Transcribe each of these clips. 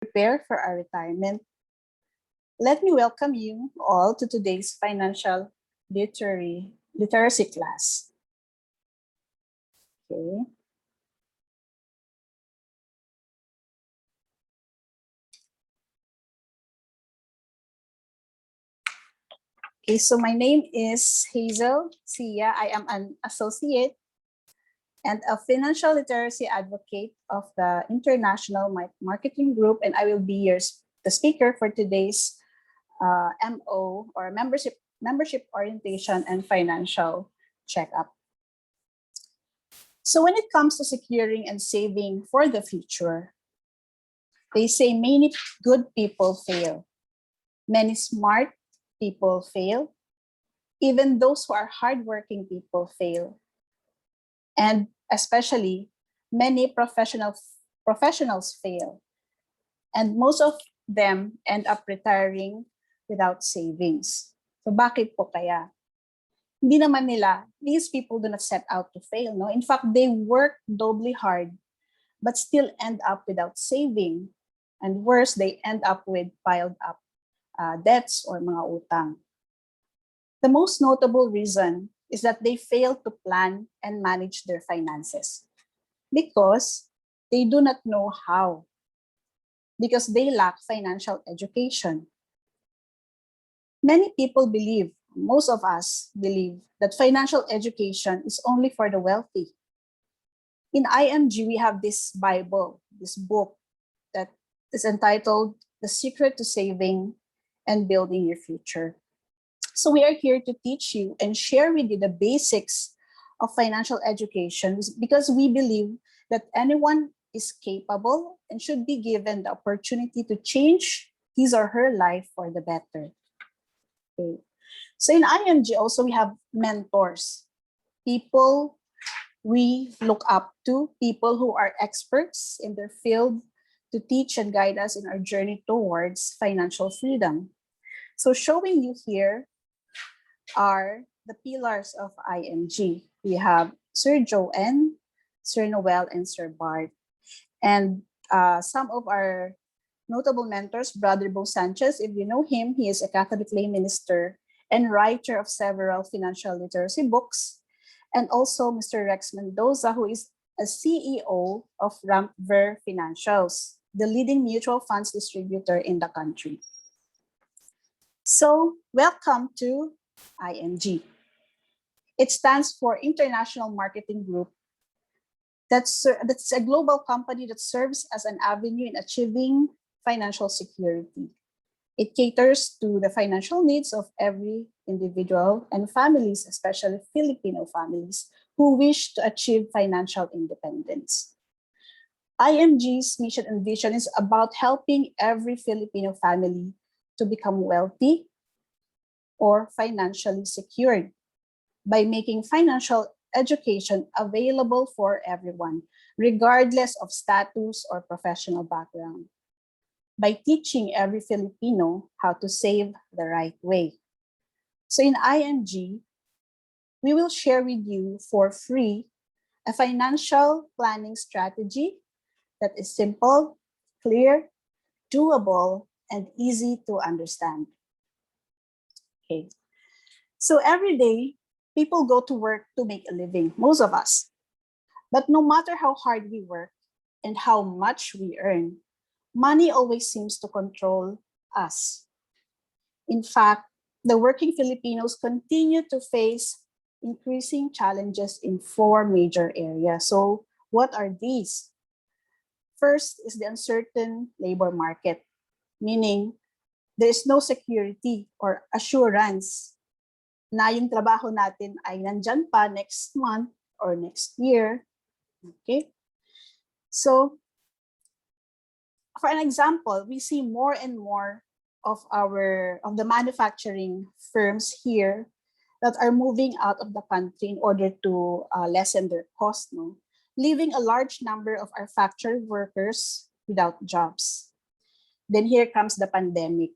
prepare for our retirement, let me welcome you all to today's financial literacy class. Okay. Okay, so my name is Hazel Sia. I am an associate and a financial literacy advocate of the International Marketing Group, and I will be the speaker for today's MO, or membership orientation and financial checkup. So when it comes to securing and saving for the future, they say many good people fail. Many smart people fail. Even those who are hardworking people fail. And especially many professionals fail. And most of them end up retiring without savings. So bakit po kaya? Hindi naman nila, these people do not set out to fail. No? In fact, they work doubly hard, but still end up without saving. And worse, they end up with piled up debts or mga utang. The most notable reason is that they fail to plan and manage their finances because they do not know how, because they lack financial education. Many people believe, most of us believe, that financial education is only for the wealthy. In IMG, we have this Bible, this book that is entitled The Secret to Saving and Building Your Future. So we are here to teach you and share with you the basics of financial education because we believe that anyone is capable and should be given the opportunity to change his or her life for the better. Okay. So in IMG also we have mentors, people we look up to, people who are experts in their field to teach and guide us in our journey towards financial freedom. So showing you here are the pillars of IMG. We have Sir Joanne, Sir Noel, and Sir Bart. And some of our notable mentors, Brother Bo Sanchez, if you know him, he is a Catholic lay minister and writer of several financial literacy books. And also Mr. Rex Mendoza, who is a CEO of Rampver Financials, the leading mutual funds distributor in the country. So welcome to IMG. It stands for International Marketing Group. That's a global company that serves as an avenue in achieving financial security. It caters to the financial needs of every individual and families, especially Filipino families, who wish to achieve financial independence. IMG's mission and vision is about helping every Filipino family to become wealthy or financially secured by making financial education available for everyone, regardless of status or professional background, by teaching every Filipino how to save the right way. So in IMG, we will share with you for free a financial planning strategy that is simple, clear, doable, and easy to understand. Okay. So every day, people go to work to make a living, most of us. But no matter how hard we work and how much we earn, money always seems to control us. In fact, the working Filipinos continue to face increasing challenges in 4 major areas. So what are these? First is the uncertain labor market, meaning there is no security or assurance na yung trabaho natin ay nandyan pa next month or next year. Okay? So, for an example, we see more and more of the manufacturing firms here that are moving out of the country in order to lessen their cost, no? Leaving a large number of our factory workers without jobs. Then here comes the pandemic.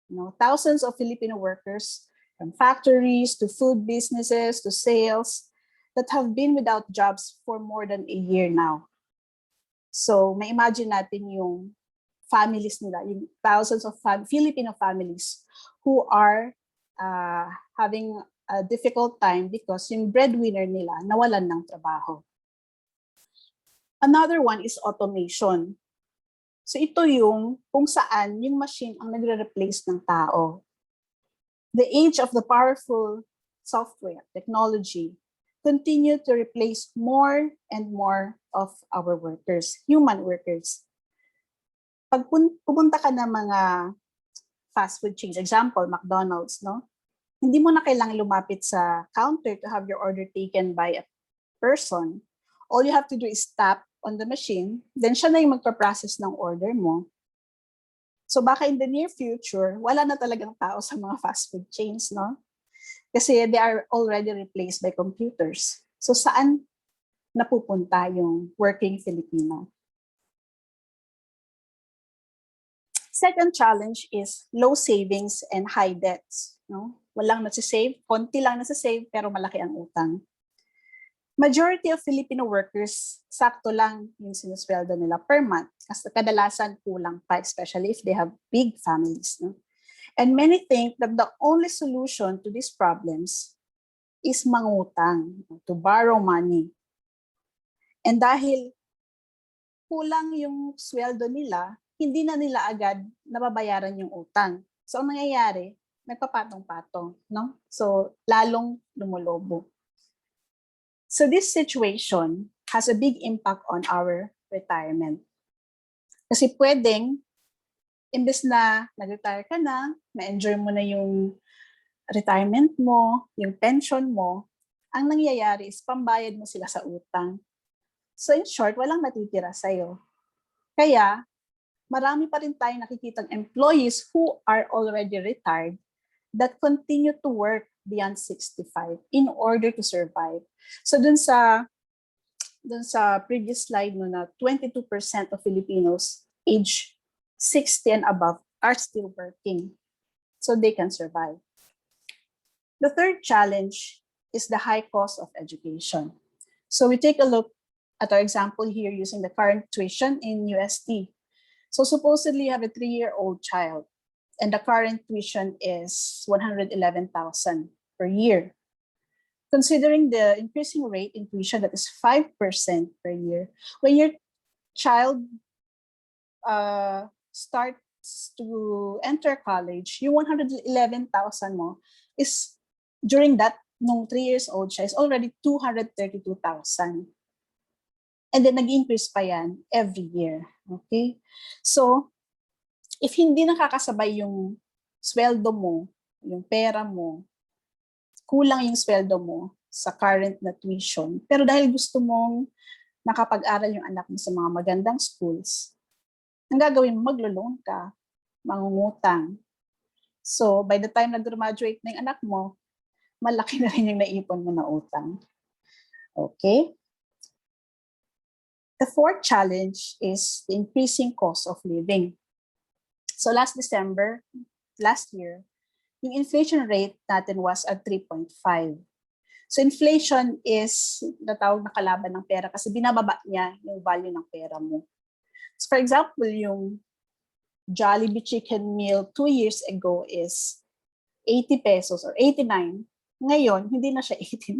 You know, thousands of Filipino workers from factories to food businesses to sales that have been without jobs for more than a year now. So, may imagine natin yung families nila, yung thousands of Filipino families who are having a difficult time because yung breadwinner nila nawalan ng trabaho. Another one is automation. So ito yung kung saan yung machine ang nagre-replace ng tao. The age of the powerful software, technology, continue to replace more and more of our workers, human workers. Pag pupunta ka ng mga fast food chains, example, McDonald's, no? Hindi mo na kailangang lumapit sa counter to have your order taken by a person. All you have to do is tap on the machine, then siya na yung magpa-process ng order mo. So baka in the near future, wala na talagang tao sa mga fast food chains, no? Kasi they are already replaced by computers. So saan napupunta yung working Filipino? Second challenge is low savings and high debts. No? Walang nasisave, konti lang nasisave, pero malaki ang utang. Majority of Filipino workers, sakto lang yung sinusweldo nila per month. Kasi kadalasan kulang pa, especially if they have big families. No? And many think that the only solution to these problems is mangutang, to borrow money. And dahil kulang yung sweldo nila, hindi na nila agad nababayaran yung utang. So, ang nangyayari, nagpapatong-patong, no? So, lalong lumulobo. So, this situation has a big impact on our retirement. Kasi pwedeng, imbes na nag-retire ka na, ma-enjoy mo na yung retirement mo, yung pension mo, ang nangyayari is pambayad mo sila sa utang. So, in short, walang natitira sa'yo. Kaya, marami pa rin tayong nakikitang employees who are already retired that continue to work beyond 65 in order to survive. So dun sa previous slide no, na 22% of Filipinos age 60 and above are still working so they can survive. The third challenge is the high cost of education. So we take a look at our example here using the current tuition in USD. So supposedly you have a 3-year-old child and the current tuition is 111,000 per year. Considering the increasing rate in tuition that is 5% per year, when your child starts to enter college, yung 111,000 mo is during that, nung 3 years old siya, is already 232,000. And then nag-increase pa yan every year. Okay? So, if hindi nakakasabay yung sweldo mo, yung pera mo, kulang yung sweldo mo sa current na tuition, pero dahil gusto mong nakapag-aral yung anak mo sa mga magandang schools, ang gagawin mo, maglo-loan ka, mangungutang. So, by the time na-graduate na yung anak mo, malaki na rin yung naipon mo na utang. Okay? The fourth challenge is the increasing cost of living. So last December, last year, yung inflation rate natin was at 3.5. So inflation is natawag na kalaban ng pera kasi binababa niya yung value ng pera mo. So for example, yung Jollibee chicken meal 2 years ago is 80 pesos or 89. Ngayon, hindi na siya 89.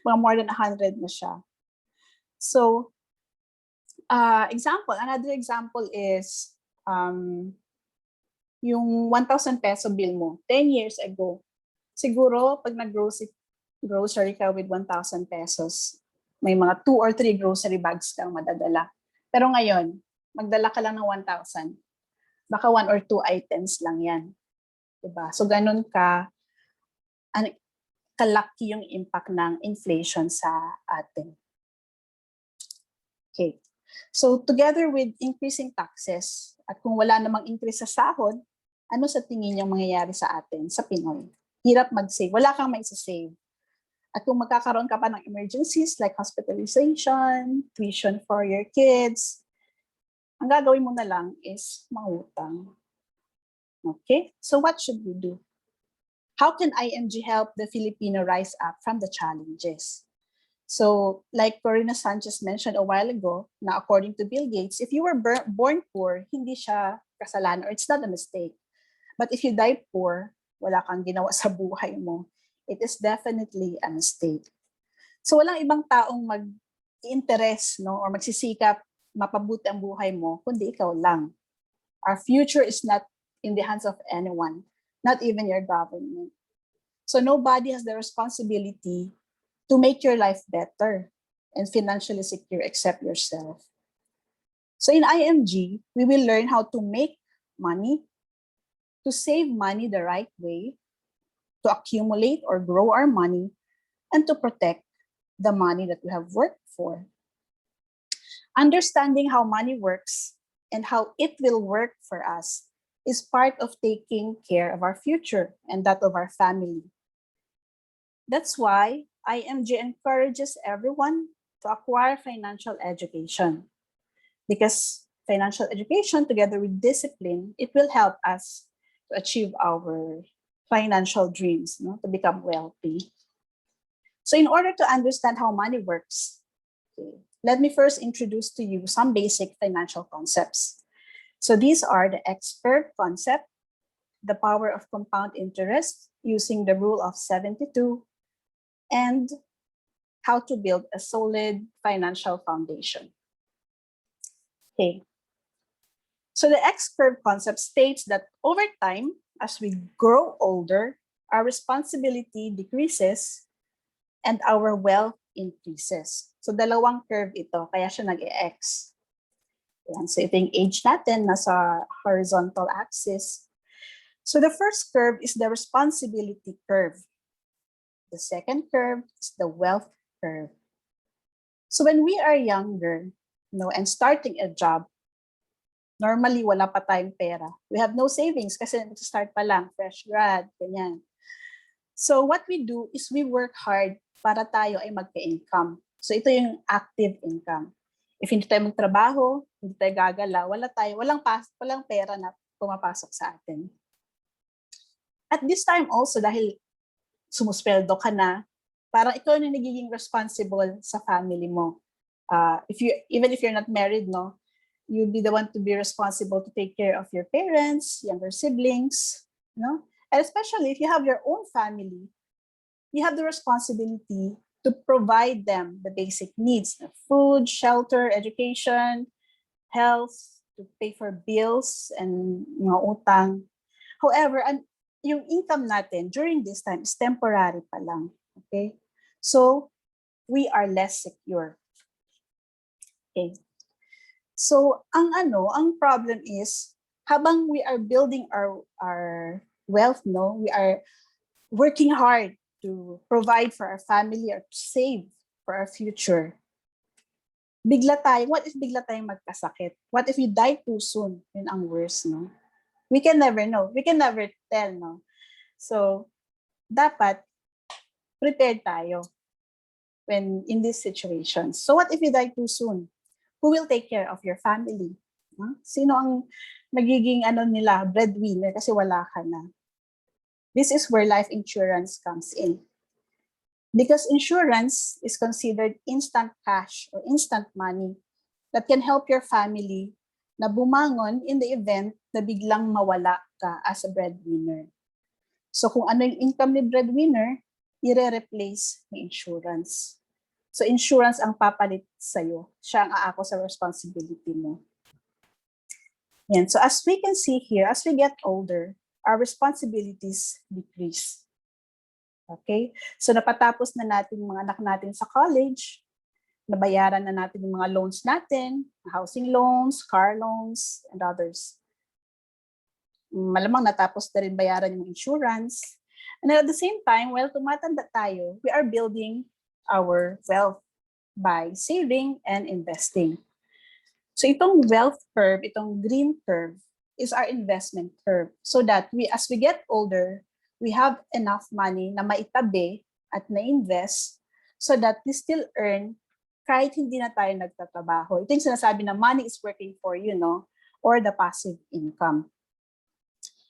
Mga more than 100 na siya. So, another example is yung 1,000 peso bill mo 10 years ago. Siguro, pag nag-grocery ka with 1,000 pesos, may mga 2 or 3 grocery bags kang madadala. Pero ngayon, magdala ka lang ng 1,000. Baka 1 or 2 items lang yan. Diba? So, ganun kalaki yung impact ng inflation sa atin. Okay. So together with increasing taxes, at kung wala namang increase sa sahod, ano sa tingin yung mangyayari sa atin, sa Pinoy? Hirap mag-save. Wala kang maisa-save. At kung magkakaroon ka pa ng emergencies like hospitalization, tuition for your kids, ang gagawin mo na lang is mangutang. Okay? So what should we do? How can IMG help the Filipino rise up from the challenges? So like Corina Sanchez mentioned a while ago, na according to Bill Gates, if you were born poor, hindi siya kasalanan or it's not a mistake. But if you die poor, wala kang ginawa sa buhay mo, it is definitely a mistake. So walang ibang taong mag-interest, no, or magsisikap mapabuti ang buhay mo, kundi ikaw lang. Our future is not in the hands of anyone, not even your government. So nobody has the responsibility to make your life better and financially secure except yourself. So in IMG, we will learn how to make money, to save money the right way, to accumulate or grow our money, and to protect the money that we have worked for. Understanding how money works and how it will work for us is part of taking care of our future and that of our family. That's why IMG encourages everyone to acquire financial education. Because financial education, together with discipline, it will help us to achieve our financial dreams, to become wealthy. So in order to understand how money works, let me first introduce to you some basic financial concepts. So these are the X-curve concept, the power of compound interest using the rule of 72, and how to build a solid financial foundation. Okay. So the X-curve concept states that over time, as we grow older, our responsibility decreases and our wealth increases. So dalawang curve ito, kaya siya nag-X. Yan. So ito yung age natin, nasa horizontal axis. So the first curve is the responsibility curve. The second curve is the wealth curve. So when we are younger, and starting a job, normally wala pa tayong pera. We have no savings kasi start pa lang, fresh grad, ganyan. So what we do is we work hard para tayo ay magka-income. So ito yung active income. If hindi tayo magtrabaho, hindi tayo gagala, walang pera na pumapasok sa atin. At this time also, dahil sumusweldo ka na, parang ikaw na nagiging responsible sa family mo. Even if you're not married, you'll be the one to be responsible to take care of your parents, younger siblings, and especially if you have your own family, you have the responsibility to provide them the basic needs, food, shelter, education, health, to pay for bills and utang. However, yung income natin during this time is temporary pa lang. Okay? So, we are less secure. Okay. So, ang problem is, habang we are building our wealth, we are working hard to provide for our family or to save for our future. What if bigla tayong magkasakit? What if you die too soon? Yun ang worst, We can never know. We can never tell, So, dapat prepared tayo when in these situations. So what if you die too soon? Who will take care of your family? Sino ang magiging breadwinner kasi wala ka na? This is where life insurance comes in. Because insurance is considered instant cash or instant money that can help your family na bumangon in the event na biglang mawala ka as a breadwinner. So kung ano yung income ni breadwinner, i-replace ni insurance. So insurance ang papalit sa'yo. Siya ang aako sa responsibility mo. Yan. So as we can see here, as we get older, our responsibilities decrease. Okay? So napatapos na natin yung mga anak natin sa college, nabayaran na natin yung mga loans natin, housing loans, car loans, and others. Malamang natapos na rin bayaran yung insurance. And at the same time, while tumatanda tayo, we are building our wealth by saving and investing. So itong wealth curve, itong green curve, is our investment curve. So that as we get older, we have enough money na maitabi at na-invest so that we still earn kahit hindi na tayo nagtatrabaho. Ito yung sinasabi na money is working for you, or the passive income.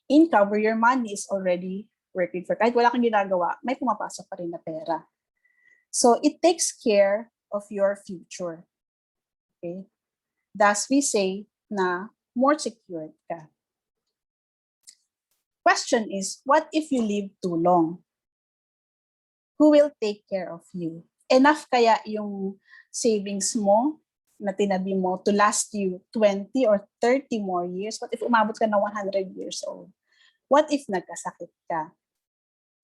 Income where your money is already working for. Kahit wala kang ginagawa, may pumapasok pa rin na pera. So it takes care of your future. Okay? Thus, we say na more secured ka. Question is, what if you live too long? Who will take care of you? Enough kaya yung savings mo na tinabi mo to last you 20 or 30 more years? What if umabot ka na 100 years old? What if nagkasakit ka?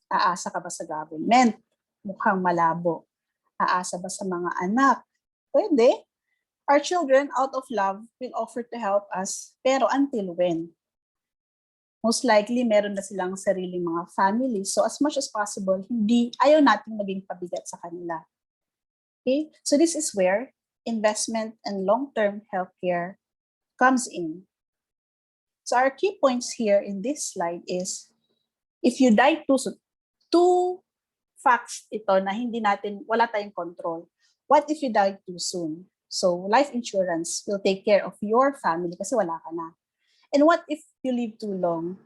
Aasa ka ba sa government? Mukhang malabo. Aasa ba sa mga anak? Pwede. Our children, out of love, will offer to help us. Pero until when? Most likely, meron na silang sariling mga family. So as much as possible, ayaw natin maging pabigat sa kanila. Okay? So this is where investment and long-term healthcare comes in. So our key points here in this slide is, if you die too soon, two facts ito na wala tayong control. What if you die too soon? So life insurance will take care of your family kasi wala ka na. And what if you live too long?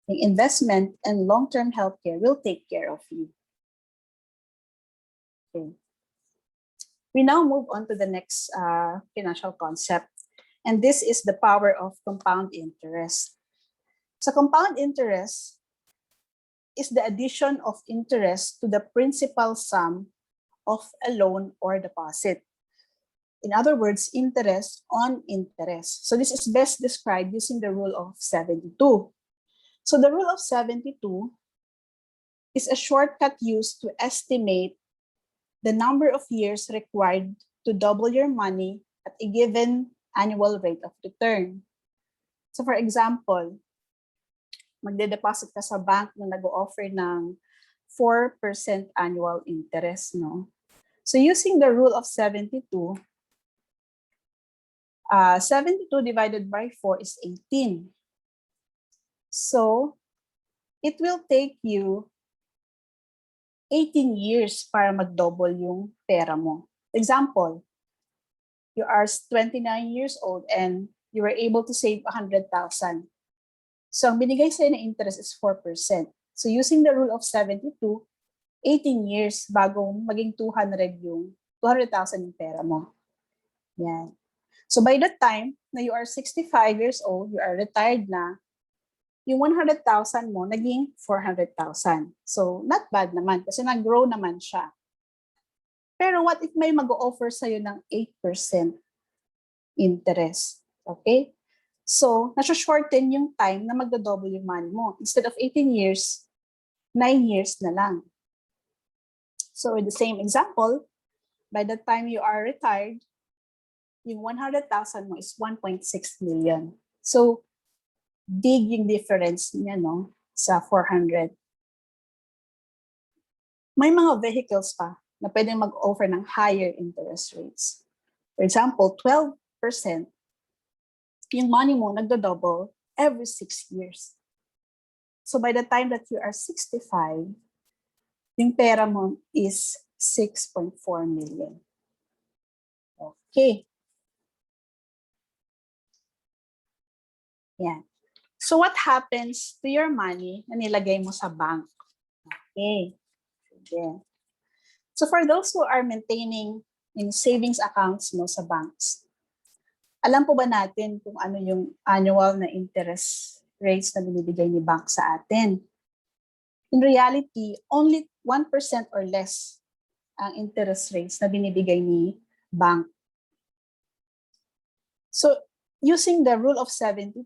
The investment and long-term healthcare will take care of you. Okay. We now move on to the next financial concept. And this is the power of compound interest. So compound interest is the addition of interest to the principal sum of a loan or deposit. In other words, interest on interest. So this is best described using the rule of 72. So the rule of 72 is a shortcut used to estimate the number of years required to double your money at a given annual rate of return. So for example, magde-deposit ka sa bank na nag-o-offer ng 4% annual interest, no? So using the rule of 72, 72 divided by 4 is 18. So it will take you 18 years para mag-double yung pera mo. Example, you are 29 years old and you were able to save 100,000. So ang binigay sa'yo na interest is 4%. So using the rule of 72, 18 years bago maging 200,000 yung pera mo. Yan. So by the time na you are 65 years old, you are retired na, yung 100,000 mo naging 400,000. So not bad naman kasi nag-grow naman siya. Pero what if may mag-o-offer sa'yo ng 8% interest? Okay? So, nasa-shorten yung time na magdo-double yung money mo. Instead of 18 years, 9 years na lang. So, with the same example, by the time you are retired, yung 100,000 mo is 1.6 million. So, big yung difference niya, no? Sa 400. May mga vehicles pa na pwedeng mag-offer ng higher interest rates. For example, 12%, yung money mo nagdo-double every 6 years. So by the time that you are 65, yung pera mo is 6.4 million. Okay. Yan. So what happens to your money na nilagay mo sa bank? Okay. Sige. So for those who are maintaining yung savings accounts mo sa banks, alam po ba natin kung ano yung annual na interest rates na binibigay ni bank sa atin? In reality, only 1% or less ang interest rates na binibigay ni bank. So, using the rule of 72,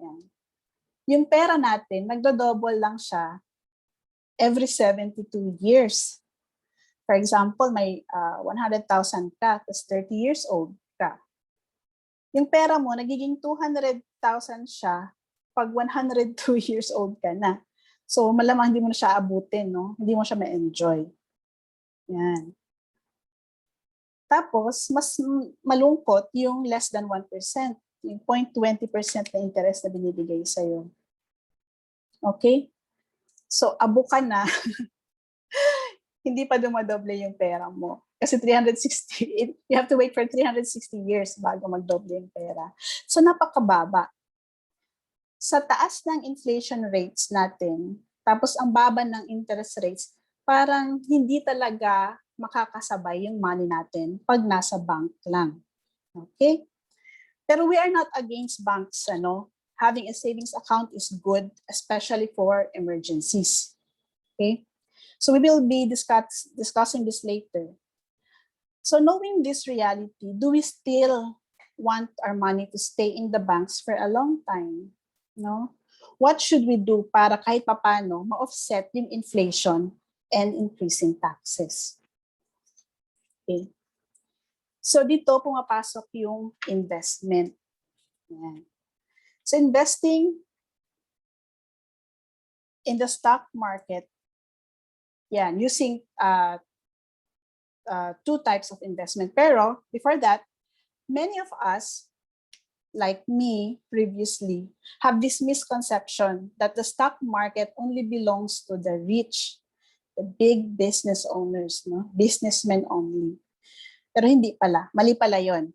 yan, yung pera natin, nagdo-double lang siya every 72 years. For example, may 100,000 ka, tapos 30 years old ka. Yung pera mo, nagiging 200,000 siya pag 102 years old ka na. So, malamang hindi mo na siya abutin, no? Hindi mo siya ma-enjoy. Yan. Tapos, mas malungkot yung less than 1%, yung 0.20% na interest na binibigay sa'yo. Okay? So, abo ka na, hindi pa dumadoble yung pera mo. Kasi 360, you have to wait for 360 years bago magdoble yung pera. So, napakababa. Sa taas ng inflation rates natin, tapos ang baba ng interest rates, parang hindi talaga makakasabay yung money natin pag nasa bank lang. Okay? Pero we are not against banks, ano? Having a savings account is good, especially for emergencies. Okay? So we will be discussing this later. So knowing this reality, do we still want our money to stay in the banks for a long time? No? What should we do para kahit papano ma-offset yung inflation and increasing taxes? Okay. So dito pumapasok yung investment. Yan. So investing in the stock market, yan, using two types of investment. Pero before that, many of us, like me previously, have this misconception that the stock market only belongs to the rich, the big business owners, no? Businessmen only. Pero hindi pala, mali pala yon.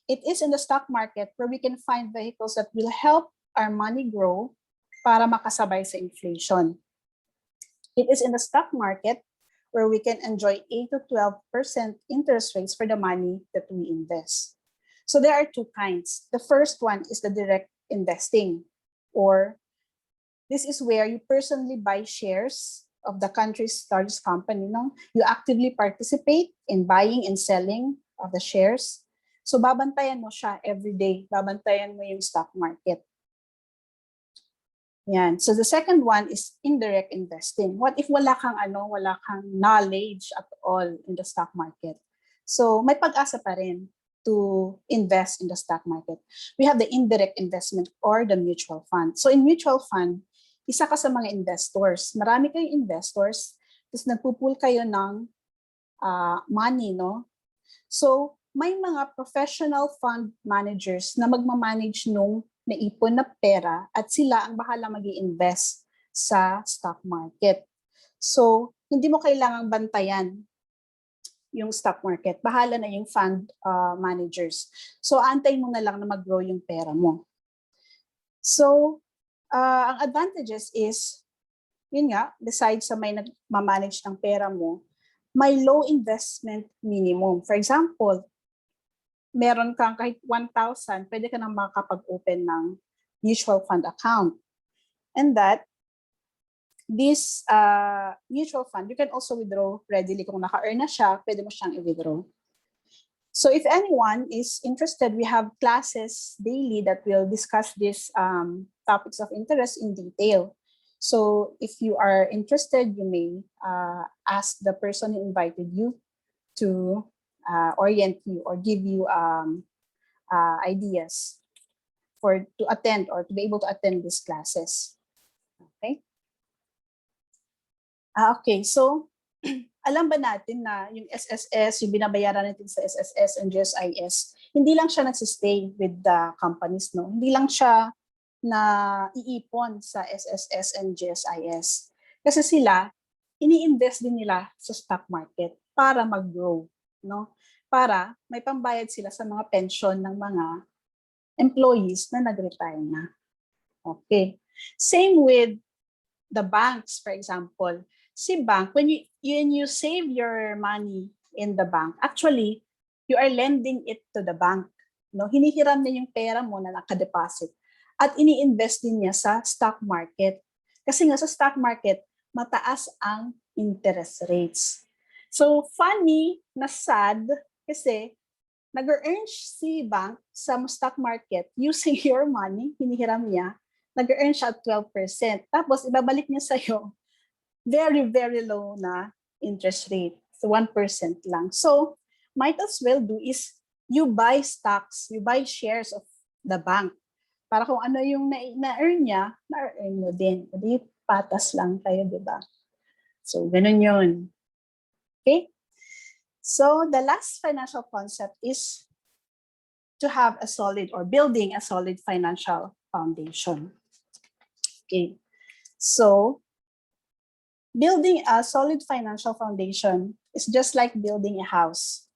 It is in the stock market where we can find vehicles that will help our money grow para makasabay sa inflation. It is in the stock market where we can enjoy 8 to 12% interest rates for the money that we invest. So there are two kinds. The first one is the direct investing, or this is where you personally buy shares of the country's largest company. No? You actively participate in buying and selling of the shares. So babantayan mo siya every day. Babantayan mo yung stock market. Yan. So the second one is indirect investing. What if wala kang knowledge at all in the stock market? So may pag-asa pa rin to invest in the stock market. We have the indirect investment or the mutual fund. So in mutual fund, isa ka sa mga investors. Marami kayong investors, tapos nagpupul kayo ng money, no? So may mga professional fund managers na magmamanage nung naipon na pera at sila ang bahala mag-i-invest sa stock market. So hindi mo kailangang bantayan yung stock market. Bahala na yung fund managers. So antay mo na lang na mag-grow yung pera mo. So ang advantages is, yun nga, besides sa may nag-manage ng pera mo, may low investment minimum. For example, meron kang kahit 1,000, pwede ka nang makakapag-open ng mutual fund account. And that, this mutual fund, you can also withdraw readily. Kung naka-earn na siya, pwede mo siyang i-withdraw. So if anyone is interested, we have classes daily that will discuss these topics of interest in detail. So if you are interested, you may ask the person who invited you to orient you or give you ideas to attend or to be able to attend these classes. Okay. Okay, so alam ba natin na yung SSS, yung binabayaran natin sa SSS and GSIS, hindi lang siya nagsistay with the companies, no? Hindi lang siya na iipon sa SSS and GSIS. Kasi sila, ini-invest din nila sa stock market para mag-grow, no? Para may pambayad sila sa mga pension ng mga employees na nag-retire na. Okay. Same with the banks, for example. Si bank, when you save your money in the bank, actually, you are lending it to the bank. No? Hinihiram niya yung pera mo na nakadeposit at ini-invest din niya sa stock market. Kasi nga sa stock market, mataas ang interest rates. So, funny na sad kasi nag-earn si bank sa stock market using your money, hinihiram niya, nag-earn siya at 12%. Tapos, ibabalik niya sa'yo very, very low na interest rate. So 1% lang. So might as well do is you buy stocks, you buy shares of the bank. Para kung ano yung na-earn niya, na-earn mo din. Hindi patas lang tayo, di ba? So ganun yun. Okay? So the last financial concept is to have a solid or building a solid financial foundation. Okay. So building a solid financial foundation is just like building a house.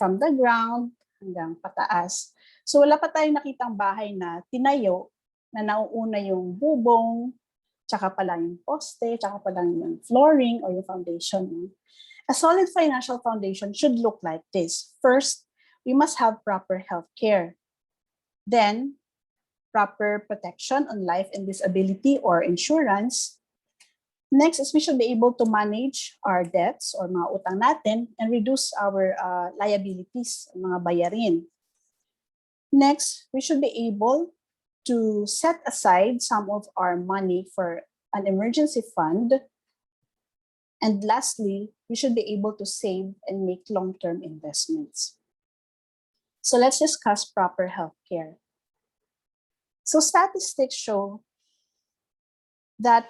From the ground hanggang pataas. So wala pa tayong nakitang bahay na tinayo na nauuna yung bubong, tsaka pa lang yung poste, tsaka pa lang yung flooring or yung foundation. No? A solid financial foundation should look like this. First, we must have proper health care. Then, proper protection on life and disability or insurance. Next is we should be able to manage our debts or mga utang natin and reduce our liabilities, mga bayarin. Next, we should be able to set aside some of our money for an emergency fund. And lastly, we should be able to save and make long-term investments. So let's discuss proper healthcare. So statistics show that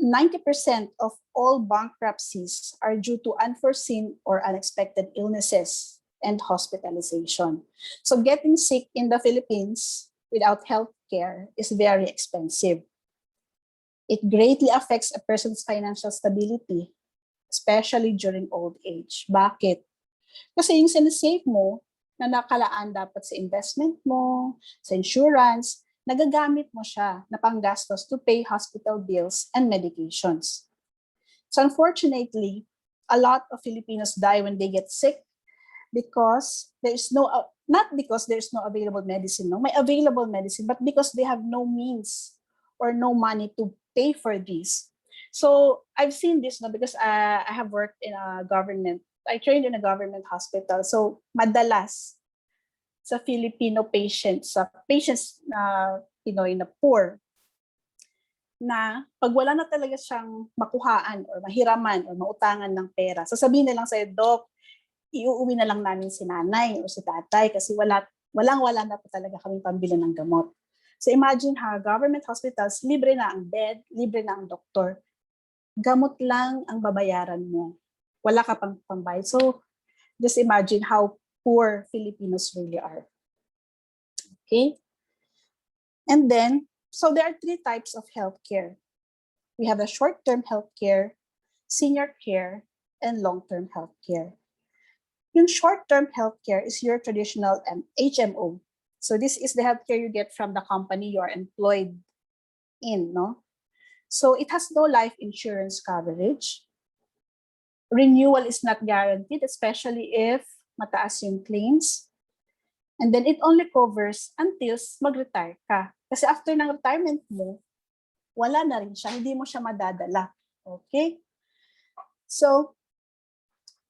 90% of all bankruptcies are due to unforeseen or unexpected illnesses and hospitalization. So getting sick in the Philippines without health care is very expensive. It greatly affects a person's financial stability, especially during old age. Bakit? Kasi yung sinisave mo na nakalaan dapat sa investment mo, sa insurance, nagagamit mo siya na panggastos to pay hospital bills and medications. So unfortunately, a lot of Filipinos die when they get sick because there's no, not because there's no available medicine, no, may available medicine, but because they have no means or no money to pay for this. So I've seen this, no, because I have worked in a government, I trained in a government hospital. So madalas sa Filipino patients, sa patients na Pinoy na poor, na pag wala na talaga siyang makuhaan or mahiraman or mautangan ng pera, sasabihin na lang sa'yo, Doc, iuuwi na lang namin si nanay o si tatay kasi wala na pa talaga kami pambili ng gamot. So imagine ha, government hospitals, libre na ang bed, libre na ang doktor. Gamot lang ang babayaran mo. Wala ka pang pambayad. So just imagine how poor Filipinos really are. Okay? And then, so there are three types of healthcare. We have a short-term healthcare, senior care, and long-term healthcare. Yung short-term healthcare is your traditional HMO. So this is the healthcare you get from the company you are employed in, no? So it has no life insurance coverage. Renewal is not guaranteed, especially if mataas yung claims. And then it only covers until mag-retire ka. Kasi after ng retirement mo, wala na rin siya, hindi mo siya madadala. Okay? So,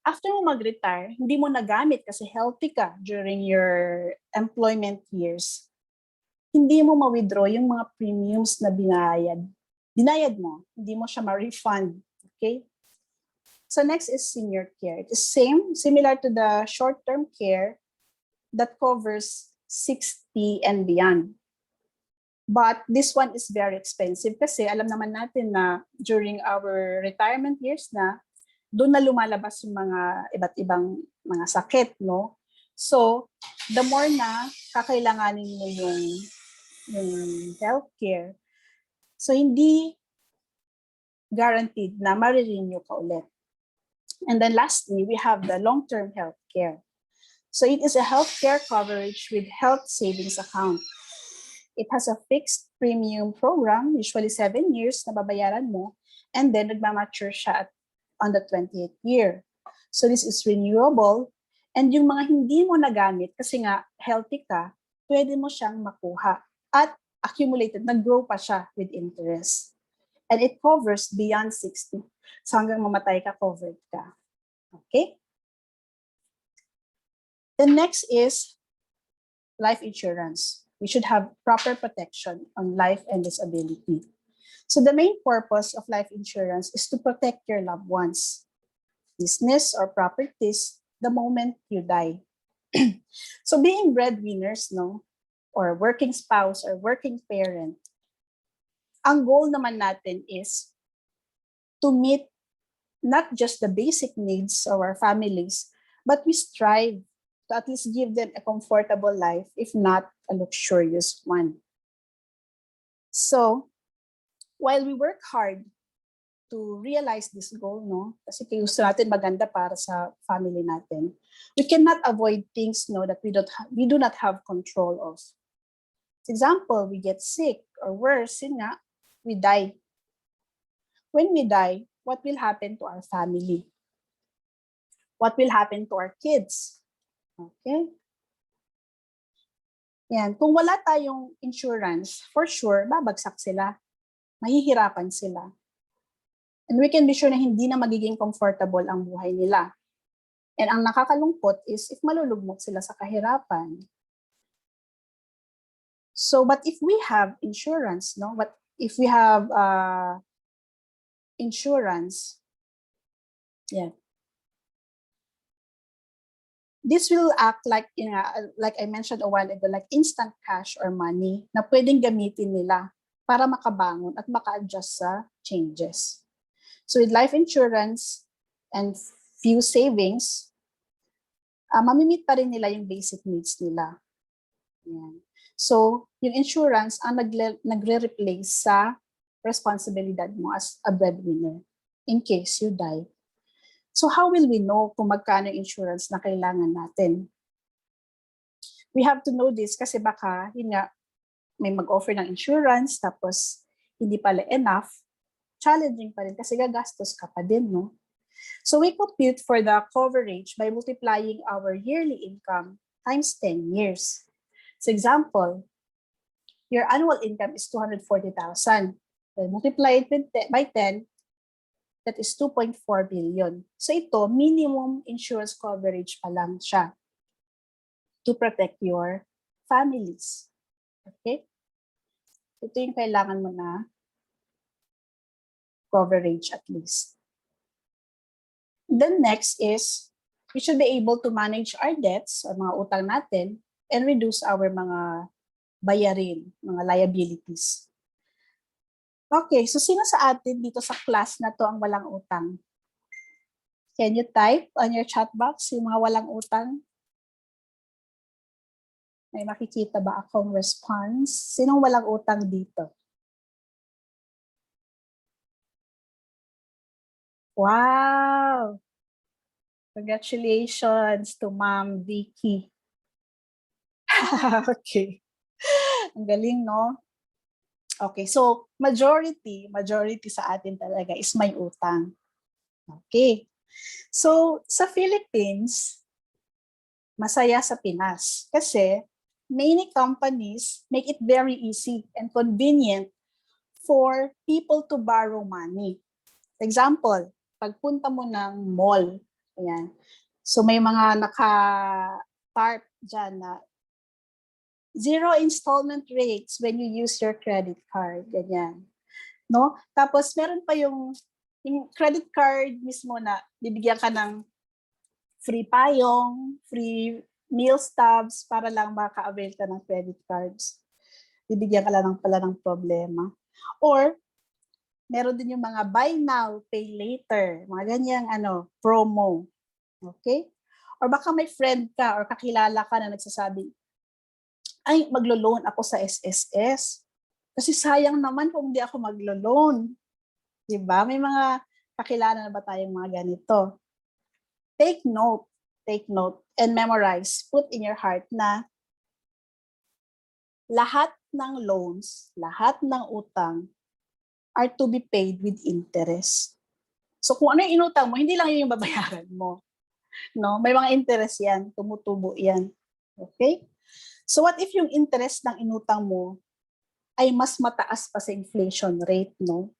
after mo mag-retire, hindi mo nagamit kasi healthy ka during your employment years, hindi mo ma-withdraw yung mga premiums na binayad. Binayad mo, hindi mo siya ma-refund. Okay? So next is senior care. It is similar to the short-term care that covers 60 and beyond. But this one is very expensive kasi alam naman natin na during our retirement years na, doon na lumalabas yung mga iba't ibang mga sakit, no? So, the more na kakailanganin mo yung healthcare, so hindi guaranteed na marirenew ka ulit. And then lastly, we have the long-term healthcare. So it is a healthcare coverage with health savings account. It has a fixed premium program, usually 7 years na babayaran mo, and then nagmamature siya on the 20th year. So this is renewable, and yung mga hindi mo nagamit kasi nga healthy ka, pwede mo siyang makuha at accumulated, nag-grow pa siya with interest. And it covers beyond 60. So hanggang mamatay ka, covered ka. Okay? The next is life insurance. We should have proper protection on life and disability. So the main purpose of life insurance is to protect your loved ones, business or properties the moment you die. So being breadwinners, no, or working spouse or working parent, ang goal naman natin is to meet not just the basic needs of our families, but we strive to at least give them a comfortable life, if not a luxurious one. So, while we work hard to realize this goal, no, kasi gusto natin maganda para sa family natin, we cannot avoid things, no, that we do not have control of. For example, we get sick, or worse, yun nga, we die. when we die, what will happen to our family? What will happen to our kids? Okay? Yan. Kung wala tayong insurance, for sure, babagsak sila. Mahihirapan sila. And we can be sure na hindi na magiging comfortable ang buhay nila. And ang nakakalungkot is if malulugmok sila sa kahirapan. So, but if we have insurance, no? But if we have insurance, yeah, this will act like, like I mentioned a while ago, like instant cash or money na pwedeng gamitin nila para makabangon at maka-adjust sa changes. So with life insurance and few savings, mamimit pa rin nila yung basic needs nila. Yan. So, yung insurance ang nagre-replace sa responsibilidad mo as a breadwinner in case you die. So, how will we know kung magkano yung insurance na kailangan natin? We have to know this kasi baka, yun nga, may mag-offer ng insurance tapos hindi pala enough. Challenging pa rin kasi gagastos ka pa din, no? So, we compute for the coverage by multiplying our yearly income times 10 years. So example, your annual income is 240,000. Then multiply it by 10, that is 2.4 billion. So ito, minimum insurance coverage pa lang siya to protect your families. Okay? Ito yung kailangan mo na coverage at least. Then next is, we should be able to manage our debts or mga utang natin and reduce our mga bayarin, mga liabilities. Okay, so sino sa atin dito sa class na to ang walang utang? Can you type on your chat box yung mga walang utang? May makikita ba akong response? Sinong walang utang dito? Wow! Congratulations to Ma'am Vicky. Okay. Ang galing, no? Okay, so majority sa atin talaga is may utang. Okay. So, sa Philippines, masaya sa Pinas kasi many companies make it very easy and convenient for people to borrow money. Example, pagpunta mo ng mall, ayan. So may mga naka-tarp dyan na zero installment rates when you use your credit card, ganyan. No? Tapos meron pa yung credit card mismo na bibigyan ka ng free payong, free meal stubs para lang maka-avail ka ng credit cards. Bibigyan ka lang pala ng problema. Or meron din yung mga buy now, pay later, mga ganyang promo. Okay? Or baka may friend ka or kakilala ka na nagsasabi, ay, maglo-loan ako sa SSS. Kasi sayang naman kung hindi ako maglo-loan. Diba? May mga kakilala na ba tayong mga ganito? Take note, and memorize, put in your heart na lahat ng loans, lahat ng utang are to be paid with interest. So kung ano yung inutang mo, hindi lang yun yung babayaran mo. No? May mga interest yan, tumutubo yan. Okay? So what if yung interest ng inutang mo ay mas mataas pa sa inflation rate, no?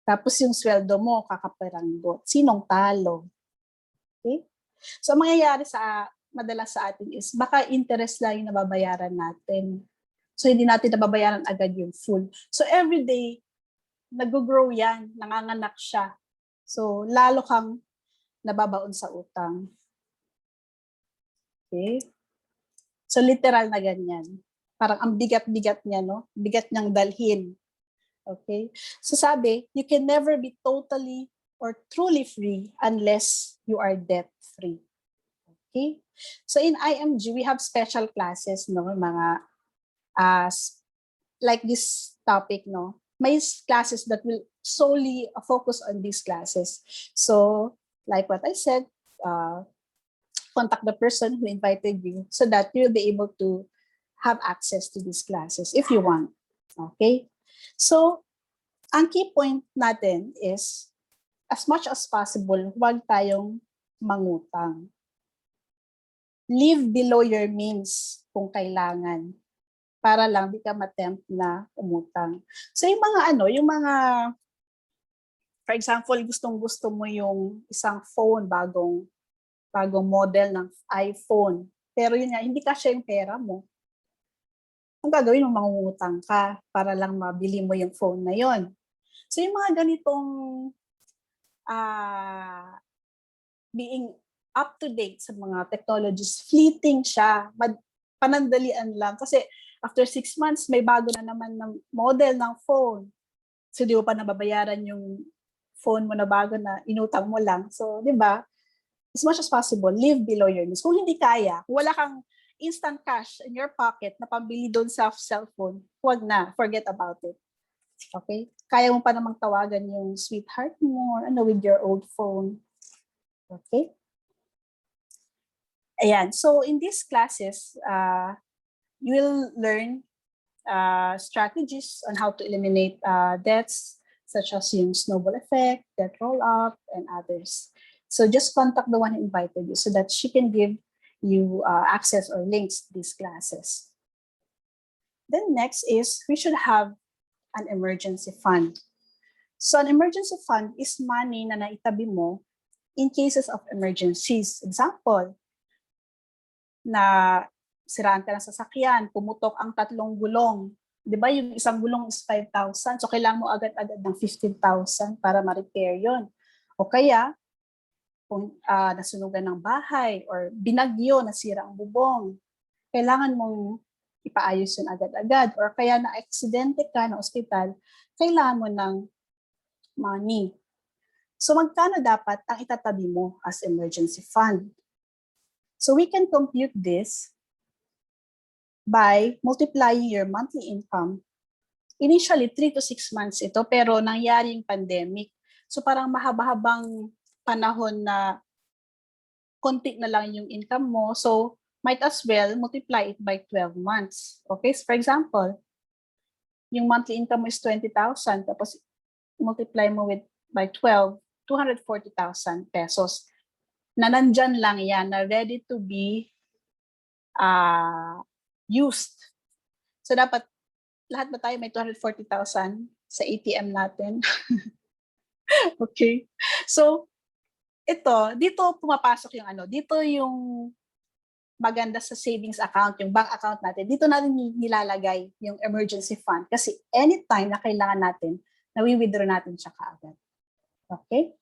Tapos yung sweldo mo kakaperanggot. Sinong talo? Okay? So mangyayari madalas sa atin is baka interest lang yung nababayaran natin. So hindi natin nababayaran agad yung full. So every day nag-grow yan, nanganganak siya. So lalo kang nababaon sa utang. Okay? So literal na ganyan. Parang ang bigat-bigat niya, no? Bigat niyang dalhin. Okay? So sabi, you can never be totally or truly free unless you are debt-free. Okay? So in IMG, we have special classes, no? Mga, like this topic, no? May classes that will solely focus on these classes. So, like what I said, contact the person who invited you so that you'll be able to have access to these classes if you want. Okay? So, Ang key point natin is, as much as possible, huwag tayong mangutang. Live below your means kung kailangan, para lang di ka ma-tempt na umutang. So yung mga for example, gustong-gusto mo yung isang phone, bagong model ng iPhone. Pero yun nga, hindi kasya yung pera mo. Ang gagawin mo, mangungutang ka para lang mabili mo yung phone na yon. So yung mga ganitong being up to date sa mga technologies, fleeting siya, panandalian lang. Kasi after 6 months, may bago na naman ng model ng phone. So di mo pa nababayaran yung phone mo na bago na inutang mo lang. So, di ba? As much as possible, live below your means. Kung hindi kaya, kung wala kang instant cash in your pocket na pambili doon sa cellphone, huwag na. Forget about it. Okay? Kaya mo pa namang tawagan yung sweetheart mo with your old phone. Okay? Ayan. So, in these classes, you will learn strategies on how to eliminate debts, such as yung snowball effect, debt roll-up, and others. So just contact the one who invited you so that she can give you access or links to these classes. Then next is, we should have an emergency fund. So an emergency fund is money na naitabi mo in cases of emergencies. Example, na siraan ka ng sasakyan, pumutok ang 3 gulong. Di ba yung isang gulong is 5,000, so kailangan mo agad-agad ng 15,000 para ma-repair yon. O kaya, kung nasunugan ng bahay or binagyo, nasira ang bubong, kailangan mong ipaayos yun agad-agad. Or kaya na-aksidente ka na ospital, kailangan mo ng money. So magkano dapat ang itatabi mo as emergency fund? So we can compute this by multiplying your monthly income. Initially, 3 to 6 months ito, pero nangyari yung pandemic. So parang mahaba-habang panahon na konti na lang yung income mo. So might as well multiply it by 12 months. Okay, so for example, yung monthly income mo is 20,000, tapos multiply mo by 12, 240,000 pesos. Na nandyan lang yan, na ready to be used. So dapat lahat ba tayo may 240,000 sa ATM natin? Okay. So dito pumapasok yung dito yung maganda sa savings account, yung bank account natin. Dito natin nilalagay yung emergency fund kasi anytime na kailangan natin, nawi-withdraw natin siya kaagad. Okay?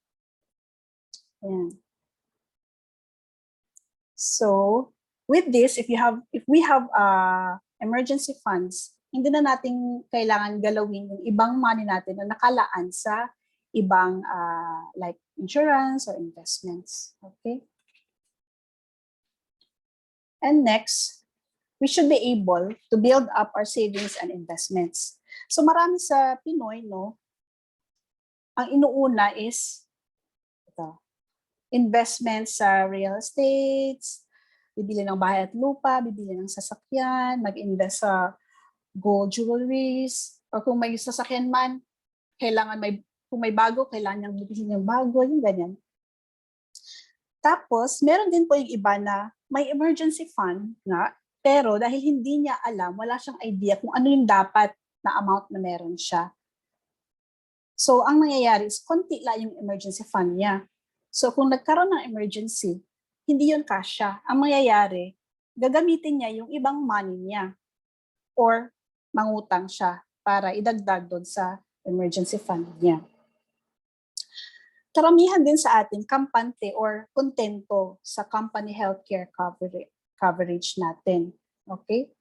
Ayan. So, with this, if we have emergency funds, hindi na natin kailangan galawin yung ibang money natin na nakalaan sa ibang like insurance or investments. Okay? And next, we should be able to build up our savings and investments. So marami sa Pinoy, ang inuuna is investments sa real estates, bibili ng bahay at lupa, bibili ng sasakyan, mag-invest sa gold jewelries, or kung may sasakyan man, kung may bago, kailangan niyang bibili ng bago, yung ganyan. Tapos, meron din po yung iba na may emergency fund nga, pero dahil hindi niya alam, wala siyang idea kung ano yung dapat na amount na meron siya. So, ang nangyayari is konti lang yung emergency fund niya. So, kung nagkaroon ng emergency, hindi yun kasya. Ang mangyayari, gagamitin niya yung ibang money niya or mangutang siya para idagdag doon sa emergency fund niya. Karamihan din sa atin, kampante or kontento sa company healthcare coverage natin. Okay?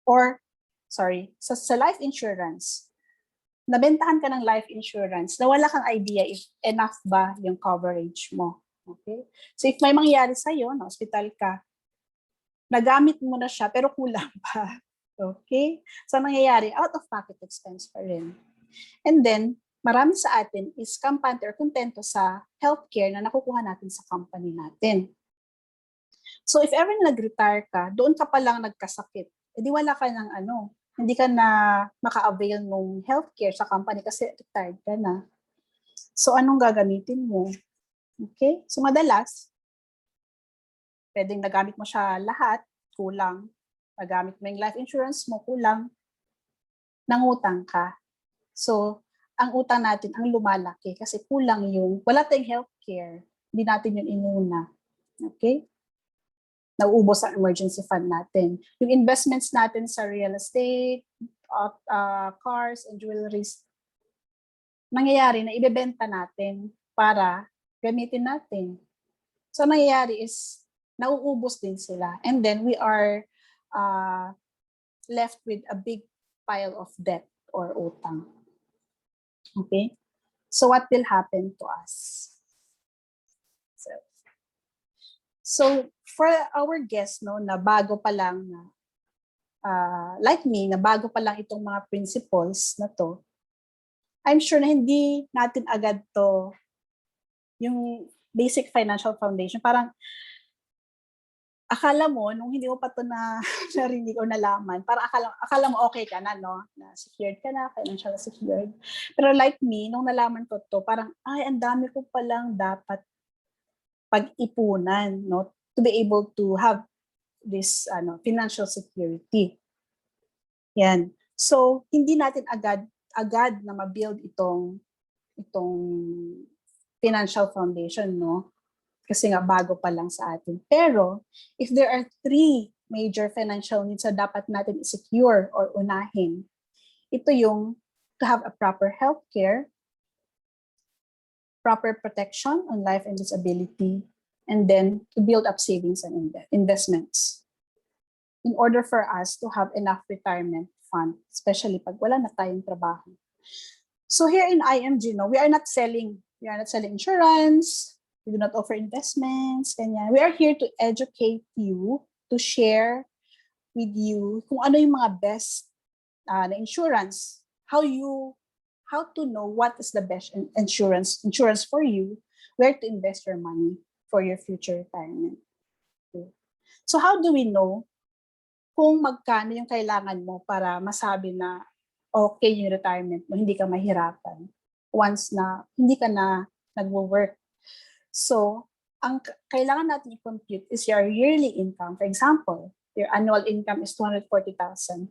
Or, sa life insurance, nabentahan ka ng life insurance na wala kang idea if enough ba yung coverage mo. Okay? So if may mangyari sa'yo, na hospital ka, nagamit mo na siya pero kulang pa. Okay? So nangyayari, out of pocket expense pa rin. And then, marami sa atin is kampante or kontento sa healthcare na nakukuha natin sa company natin. So if ever nag-retire ka, doon ka pa lang nagkasakit, edi wala ka ng hindi ka na maka-avail ng healthcare sa company kasi retired ka na. So, anong gagamitin mo? Okay? So, madalas, pwedeng nagamit mo siya lahat, kulang. Nagamit mo yung life insurance mo, kulang. Nangutang ka. So, ang utang natin ang lumalaki kasi kulang yung, wala tayong healthcare. Hindi natin yung inuna. Okay? Nauubos ang emergency fund natin. Yung investments natin sa real estate, cars, and jewelries, nangyayari na ibebenta natin para gamitin natin. So, nangyayari is, nauubos din sila. And then, we are left with a big pile of debt or utang. Okay? So, what will happen to us? So for our guests, no, na bago pa lang, like me, na bago pa lang itong mga principles na to, I'm sure na hindi natin agad to, yung basic financial foundation, parang akala mo, nung hindi mo pa to na narinig o nalaman, parang akala mo okay ka na, no? Na secured ka na, financial secured. Pero like me, nung nalaman ko to, parang, ay, ang dami ko palang dapat pag-ipunan, no? To be able to have this financial security. Yan. So, hindi natin agad na ma-build itong financial foundation, no? Kasi nga bago pa lang sa atin. Pero, if there are 3 major financial needs na dapat natin i-secure or unahin, ito yung to have a proper healthcare, proper protection on life and disability, and then to build up savings and investments in order for us to have enough retirement fund, especially pag wala na tayong trabaho. So here in IMG, no, we are not selling insurance, we do not offer investments, ganyan. We are here to educate you, to share with you kung ano yung mga best na insurance, how to know what is the best insurance for you, where to invest your money for your future retirement. Okay. So how do we know kung magkano yung kailangan mo para masabi na okay yung retirement mo, hindi ka mahirapan once na hindi ka na nagwo-work? So, ang kailangan natin i-compute is your yearly income. For example, your annual income is 240,000.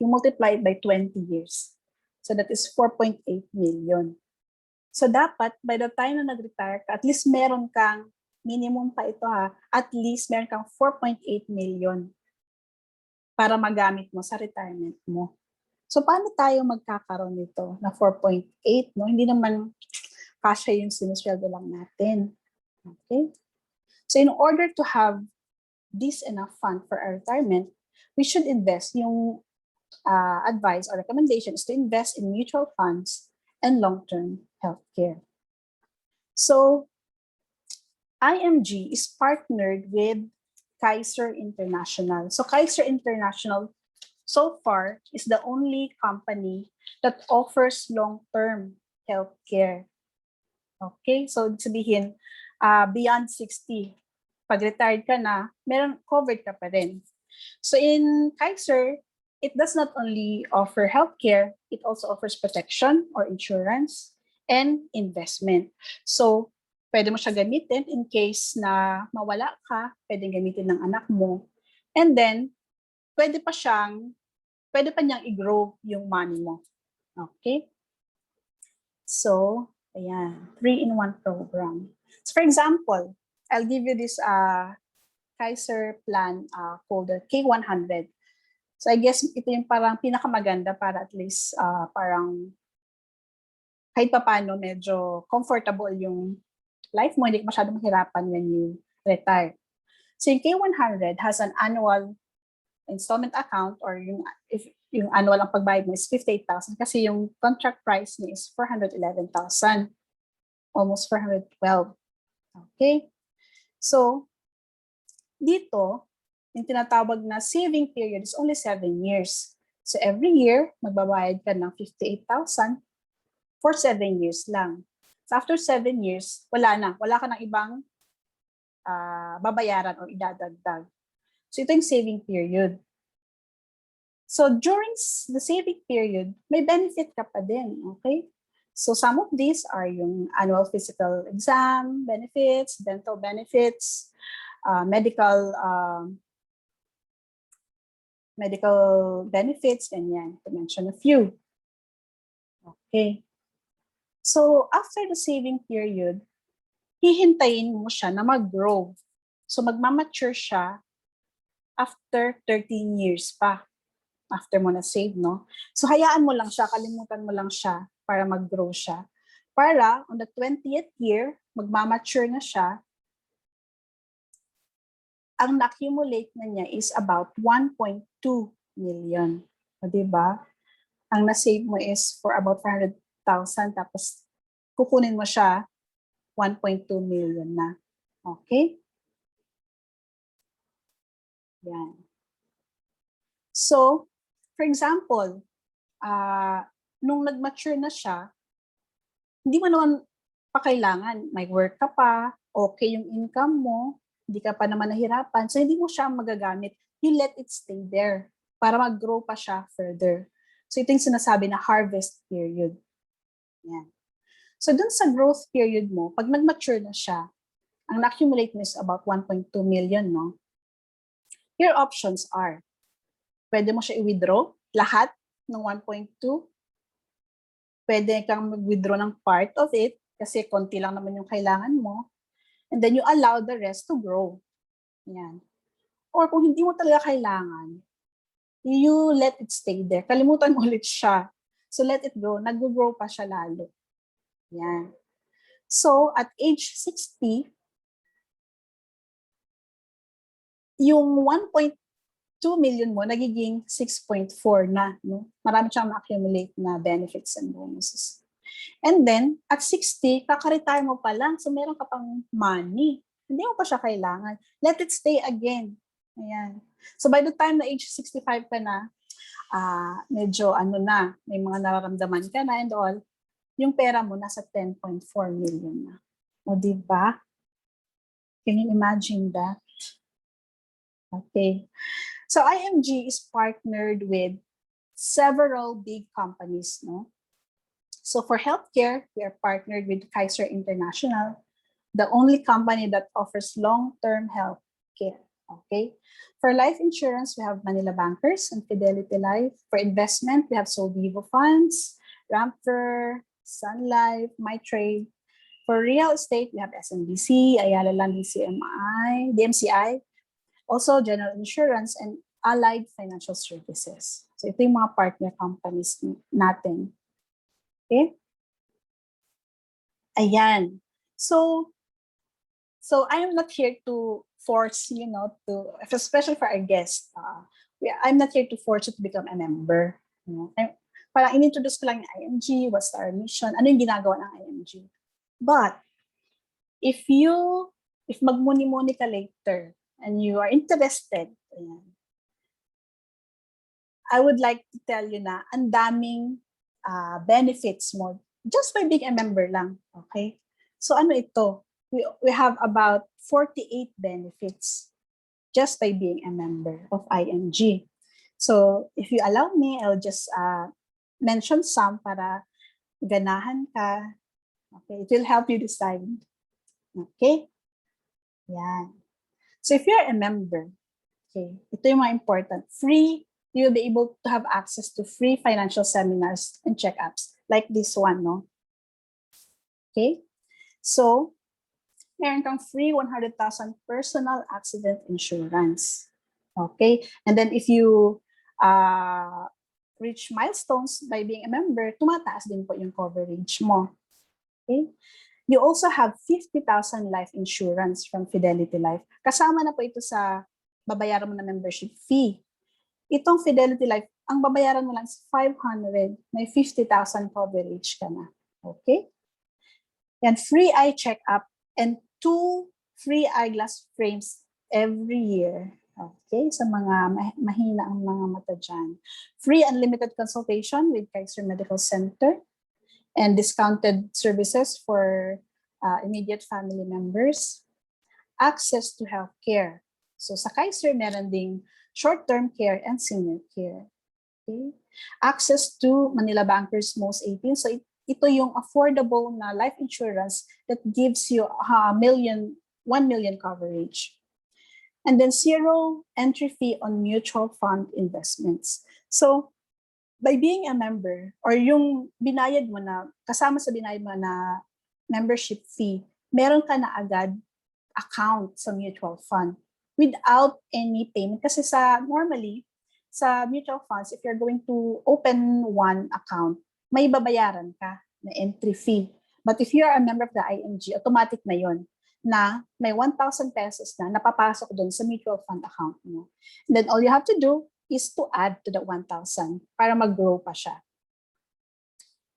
You multiply it by 20 years. So that is 4.8 million. So dapat, by the time na nag-retire ka, at least meron kang, minimum pa ito at least meron kang 4.8 million para magamit mo sa retirement mo. So paano tayo magkakaroon nito na 4.8? No? Hindi naman kasya yung sinusweldo lang natin. Okay? So in order to have this enough fund for our retirement, we should invest. Yung advice or recommendation is to invest in mutual funds and long-term healthcare. So IMG is partnered with Kaiser International. So Kaiser International so far is the only company that offers long-term healthcare. Okay, so sabihin, beyond 60, pag retired ka na, meron covered ka pa rin. So in Kaiser, it does not only offer healthcare, it also offers protection or insurance and investment. So pwede mo siya gamitin in case na mawala ka, pwede gamitin ng anak mo. And then, pwede pa niyang i-grow yung money mo. Okay? So, ayan, 3-in-1 program. So for example, I'll give you this Kaiser plan called the K100. So I guess ito yung parang pinakamaganda para at least parang kahit pa paano medyo comfortable yung life mo, hindi ka masyadong mahirapan when you retire. So yung K100 has an annual installment account or if yung annual ang pagbayad mo is 58,000 kasi yung contract price niya is 411,000. Almost 412. Okay? So, dito, yung tinatawag na saving period is only 7 years. So every year, magbabayad ka ng 58,000 for 7 years lang. So after 7 years, wala ka ng ibang babayaran o idadagdag. So ito yung saving period. So during the saving period, may benefit ka pa din, okay? So some of these are yung annual physical exam benefits, dental benefits, medical benefits, ganyan, to mention a few. Okay. So after the saving period, hihintayin mo siya na mag-grow. So magmamature siya after 13 years pa. After mo na save, no? So hayaan mo lang siya, kalimutan mo lang siya para mag-grow siya. Para on the 20th year, magmamature na siya, ang na-accumulate na niya is about 1.2 million. O, diba? Ang na-save mo is for about 400,000, tapos kukunin mo siya 1.2 million na. Okay? Yan. So, for example, nung nag-mature na siya, hindi mo naman pa kailangan, may work ka pa, okay yung income mo, hindi ka pa naman nahirapan, so hindi mo siya magagamit. You let it stay there para mag-grow pa siya further. So ito yung sinasabi na harvest period. Yan. So dun sa growth period mo, pag nag-mature na siya, ang na-accumulate mo is about 1.2 million, no? Your options are, pwede mo siya i-withdraw lahat ng 1.2. Pwede kang mag-withdraw ng part of it kasi konti lang naman yung kailangan mo. And then you allow the rest to grow. Yan. Or kung hindi mo talaga kailangan, you let it stay there. Kalimutan mo ulit siya. So let it grow. Nag-grow pa siya lalo. Yan. So at age 60, yung 1.2 million mo nagiging 6.4 na. No? Marami siyang ma-accumulate na benefits and bonuses. And then, at 60, kaka-retire mo pa lang. So meron ka pang money. Hindi mo pa siya kailangan. Let it stay again. Ayan. So by the time na age 65 ka na, medyo na, may mga nararamdaman ka na and all, yung pera mo nasa 10.4 million na. O diba? Can you imagine that? Okay. So IMG is partnered with several big companies, no? So for healthcare, we are partnered with Kaiser International, the only company that offers long-term health care. Okay. For life insurance, we have Manila Bankers and Fidelity Life. For investment, we have Solvivo Funds, Ramper, Sun Life, MyTrade. For real estate, we have SMBC, Ayala Land DMCI, also General Insurance and Allied Financial Services. So ito yung mga partner companies natin. Okay? Ayan. So I am not here to force, especially for our guests, I'm not here to force you to become a member. Parang in-introduce ko lang yung IMG, what's our mission, ano yung ginagawa ng IMG. But, if magmuni-muni ka later, and you are interested, I would like to tell you na ang daming benefits mo just by being a member lang. Okay? So ano ito? We have about 48 benefits just by being a member of IMG. So if you allow me, I'll just mention some para ganahan ka. Okay? It will help you decide. Okay? Yan. So if you're a member, okay, ito yung mga important. Free, you'll be able to have access to free financial seminars and checkups like this one, no? Okay? So, meron kang free 100,000 personal accident insurance. Okay? And then if you reach milestones by being a member, tumataas din po yung coverage mo. Okay? You also have 50,000 life insurance from Fidelity Life. Kasama na po ito sa babayaran mo na membership fee. Itong Fidelity Life, ang babayaran mo lang is 500, may 50,000 coverage ka na. Okay? And free eye check-up and 2 free eyeglass frames every year. Okay? Sa mga mahina ang mga mata dyan. Free unlimited consultation with Kaiser Medical Center and discounted services for immediate family members. Access to health care. So sa Kaiser, meron ding short-term care and senior care. Okay? Access to Manila Bankers Most 18. So ito yung affordable na life insurance that gives you a million, 1 million coverage. And then zero entry fee on mutual fund investments. So by being a member or yung binayad mo na, kasama sa binayad mo na membership fee, meron ka na agad account sa mutual fund without any payment. Kasi normally, sa mutual funds, if you're going to open one account, may babayaran ka na entry fee. But if you're a member of the IMG, automatic na yon na may 1,000 pesos na napapasok doon sa mutual fund account mo. And then all you have to do is to add to the 1,000 para mag-grow pa siya.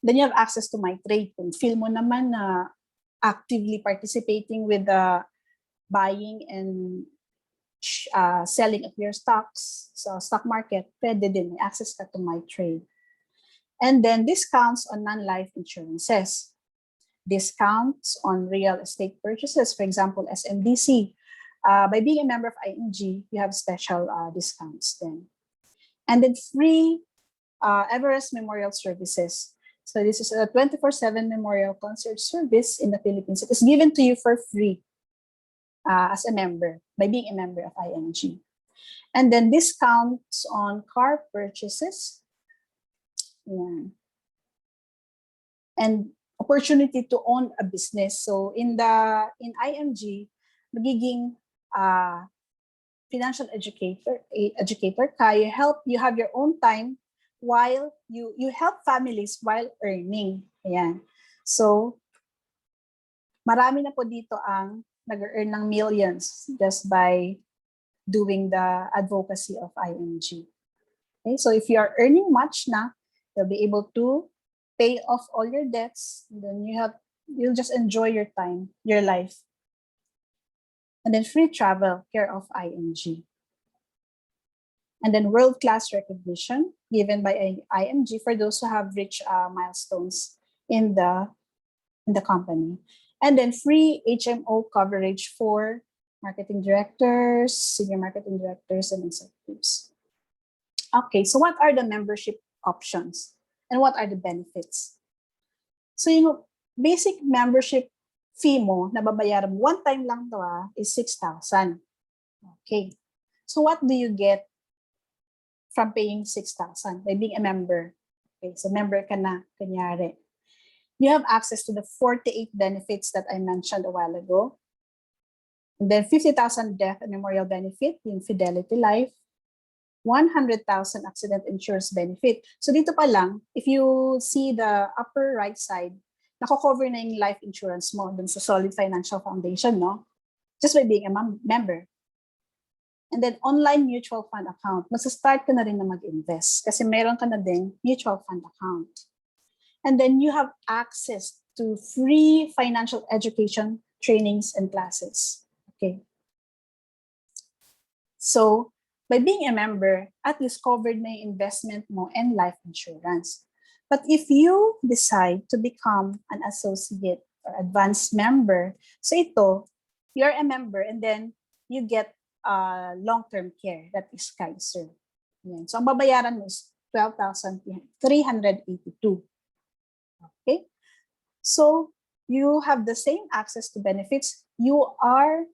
Then you have access to My Trade. Kung feel mo naman na actively participating with the buying and selling of your stocks sa stock market, pwede din, may access ka to My Trade. And then discounts on non-life insurances. Discounts on real estate purchases, for example, SMDC. By being a member of IMG, you have special discounts then. And then free Everest Memorial Services. So this is a 24/7 memorial concert service in the Philippines. It is given to you for free as a member, by being a member of IMG. And then discounts on car purchases. Yeah. And opportunity to own a business. So in IMG, magiging financial educator ka. You have your own time while you help families while earning. Ayan. So marami na po dito ang nag-earn ng millions just by doing the advocacy of IMG. Okay? So if you are earning much na, you'll be able to pay off all your debts, and then you'll just enjoy your time, your life. And then free travel, care of IMG. And then world-class recognition given by IMG for those who have reached milestones in the company. And then free HMO coverage for marketing directors, senior marketing directors, and executives. Okay, so what are the membership options? And what are the benefits? So yung basic membership fee mo na babayaran mo, one time lang to is 6,000. Okay. So what do you get from paying 6,000 by being a member? Okay, so member ka na, kunyari. You have access to the 48 benefits that I mentioned a while ago. And then 50,000 death and memorial benefit, yung Fidelity Life. 100,000 accident insurance benefit. So dito pa lang, if you see the upper right side, nako-cover na yung life insurance mo dun sa Solid Financial Foundation, no? Just by being a member. And then online mutual fund account. Magsa-start ka na rin na mag-invest kasi meron ka na din mutual fund account. And then you have access to free financial education trainings and classes. Okay. So, by being a member, at least covered na yung investment mo and life insurance. But if you decide to become an associate or advanced member, so ito, you're a member and then you get long-term care, that is Kaiser. Yan. So ang babayaran mo is 12,382. Okay? So you have the same access to benefits. You are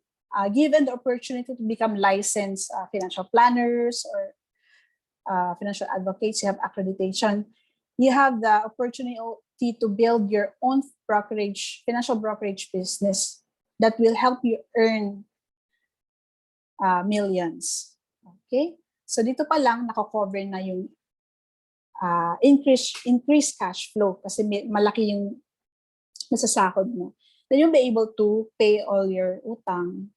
given the opportunity to become licensed financial planners or financial advocates. You have accreditation. You have the opportunity to build your own financial brokerage business that will help you earn millions. Okay? So dito pa lang nako-cover na yung increased cash flow kasi malaki yung nasasakod mo. Then you'll be able to pay all your utang.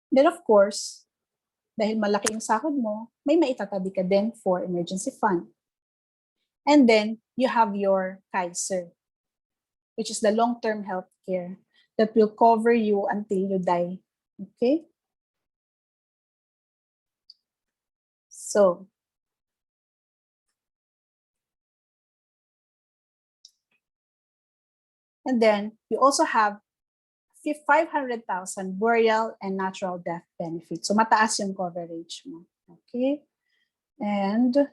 Then of course, dahil malaki yung sahod mo, may maitatabi ka din for emergency fund. And then you have your Kaiser, which is the long-term health care that will cover you until you die. Okay? So, and then you also have 500,000 burial and natural death benefits. So mataas yung coverage mo. Okay? And,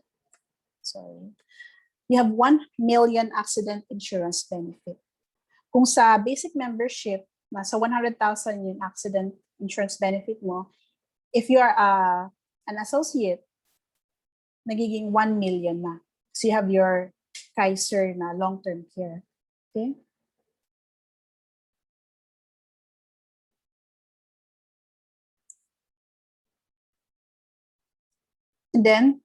sorry, you have 1 million accident insurance benefit. Kung sa basic membership, nasa 100,000 yung accident insurance benefit mo, if you are an associate, nagiging 1 million na. So you have your Kaiser na long-term care. Okay? And then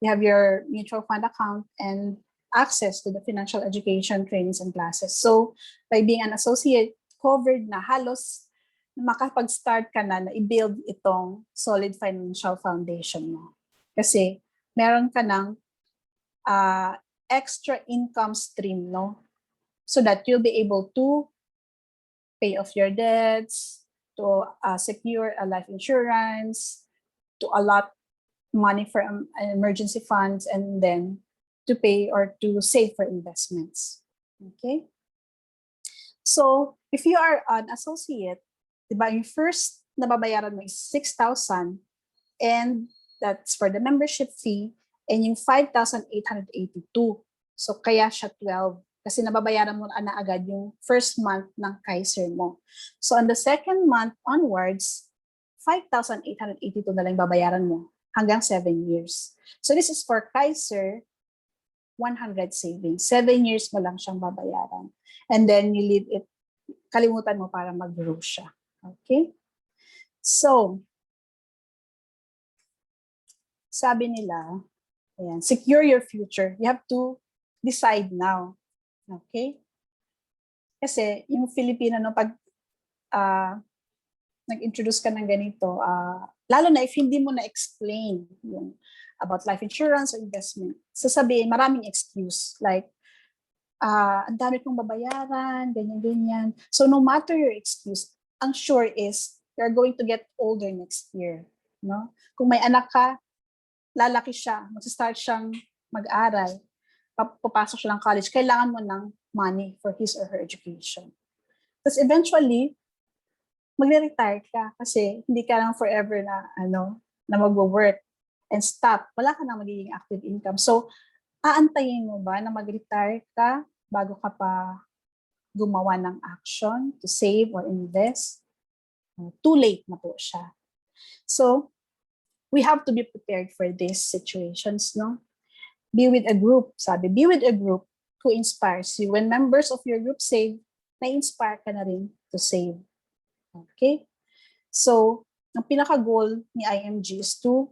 you have your mutual fund account and access to the financial education trainings and classes. So by being an associate, covered na halos makapag-start ka na i-build itong solid financial foundation mo. Kasi meron ka ng extra income stream, no? So that you'll be able to pay off your debts, to secure a life insurance, to allot money for emergency funds, and then to pay or to save for investments. Okay? So, if you are an associate, diba, yung first nababayaran mo is 6,000, and that's for the membership fee, and yung 5,882. So, kaya siya 12. Kasi nababayaran mo na agad yung first month ng Kaiser mo. So, on the second month onwards, 5,882 na lang babayaran mo hanggang 7 years. So, this is for Kaiser 100 savings. 7 years mo lang siyang babayaran. And then, you leave it, kalimutan mo para mag-grow siya. Okay? So, sabi nila, ayan, secure your future. You have to decide now. Okay? Kasi yung Filipino, no, pag nag-introduce ka ng ganito, lalo na if hindi mo na-explain yung about life insurance or investment, sasabihin, maraming excuse. Like, ang dami kong babayaran, ganyan-ganyan. So no matter your excuse, ang sure is you're going to get older next year. No? Kung may anak ka, lalaki siya, mag-start siyang mag-aral, papasok siya ng college, kailangan mo ng money for his or her education. Tapos eventually, magre-retire ka kasi hindi ka lang forever na, na mag-work and stop. Wala ka na magiging active income. So, aantayin mo ba na mag-retire ka bago ka pa gumawa ng action to save or invest? Too late na po siya. So, we have to be prepared for these situations, no? Be with a group, sabi. Be with a group who inspires you. When members of your group save, na-inspire ka na rin to save. Okay? So, ang pinaka-goal ni IMG is to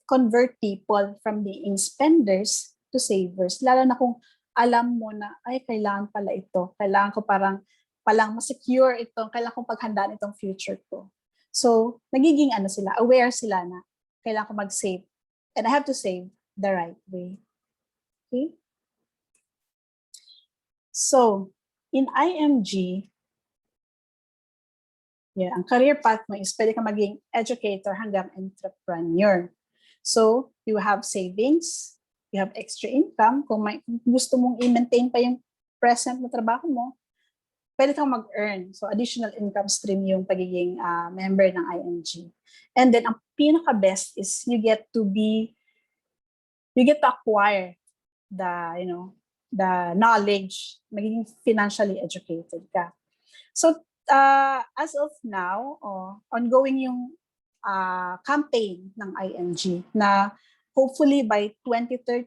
convert people from being spenders to savers. Lalo na kung alam mo na, ay, kailangan pala ito. Kailangan ko palang ma-secure ito. Kailangan kong paghandaan itong future ko. So, nagiging aware sila na kailangan ko mag-save. And I have to save the right way. Okay? So, in IMG, ang career path mo is pwede ka maging educator hanggang entrepreneur. So, you have savings, you have extra income. Kung gusto mong i-maintain pa yung present na trabaho mo, pwede kang mag-earn. So, additional income stream yung pagiging member ng IMG. And then, ang pinaka-best is you get to acquire the knowledge, magiging financially educated ka. So, as of now, ongoing yung campaign ng IMG na hopefully by 2030,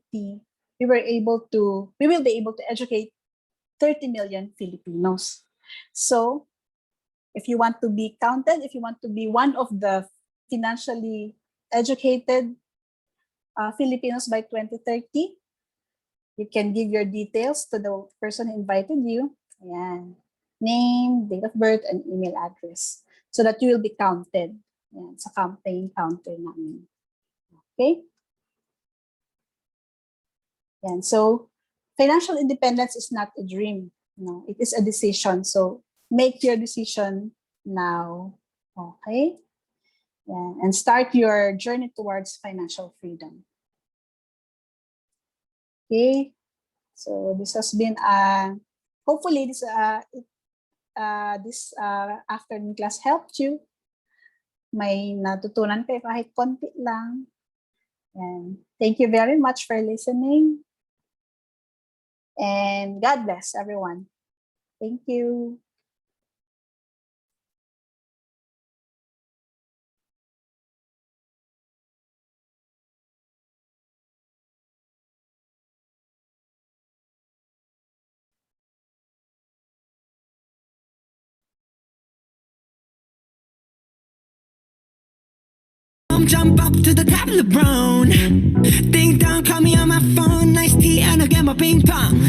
we will be able to educate 30 million Filipinos. So, if you want to be counted, if you want to be one of the financially educated Filipinos by 2030, you can give your details to the person who invited you. Ayan. Name, date of birth, and email address. So that you will be counted. Ayan, sa campaign counter namin. Okay? Ayan. So, financial independence is not a dream. No, it is a decision. So, make your decision now. Okay? Ayan. And start your journey towards financial freedom. Okay, so this has been hopefully this afternoon class helped you. May natutunan kayo kahit konti lang. And thank you very much for listening. And God bless everyone. Thank you. Jump up to the top of the brown. Ding dong, call me on my phone. Nice tea and I'll get my ping pong.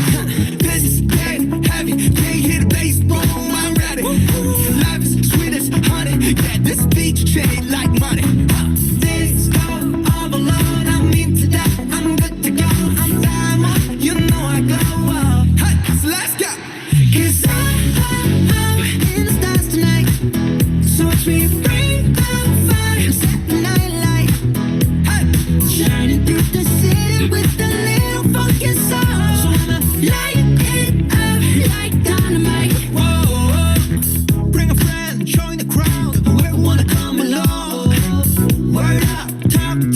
This is dead heavy. Can't hear the bass boom. I'm ready. Life is sweet as honey. Yeah, this beach shade like money. This go all alone. I'm into that. I'm good to go. I'm diamond. You know I glow. Hey, so let's go. 'Cause I'm in the stars tonight. So watch me bring the fire. Set the night light. Hey, shining through the city with a little funky soul. So I'ma light it up like dynamite. Whoa, bring a friend, join the crowd. Whoever wanna come along. Word up,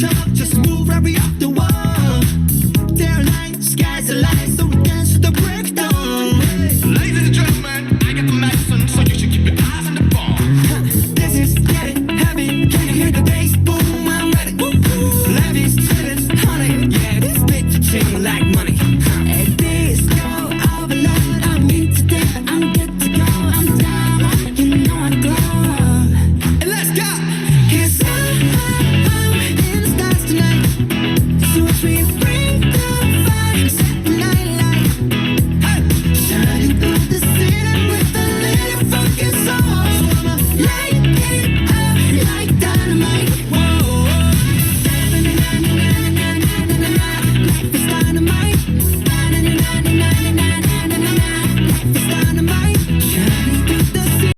talk, just move right off the wall. Day or night, sky's the limit.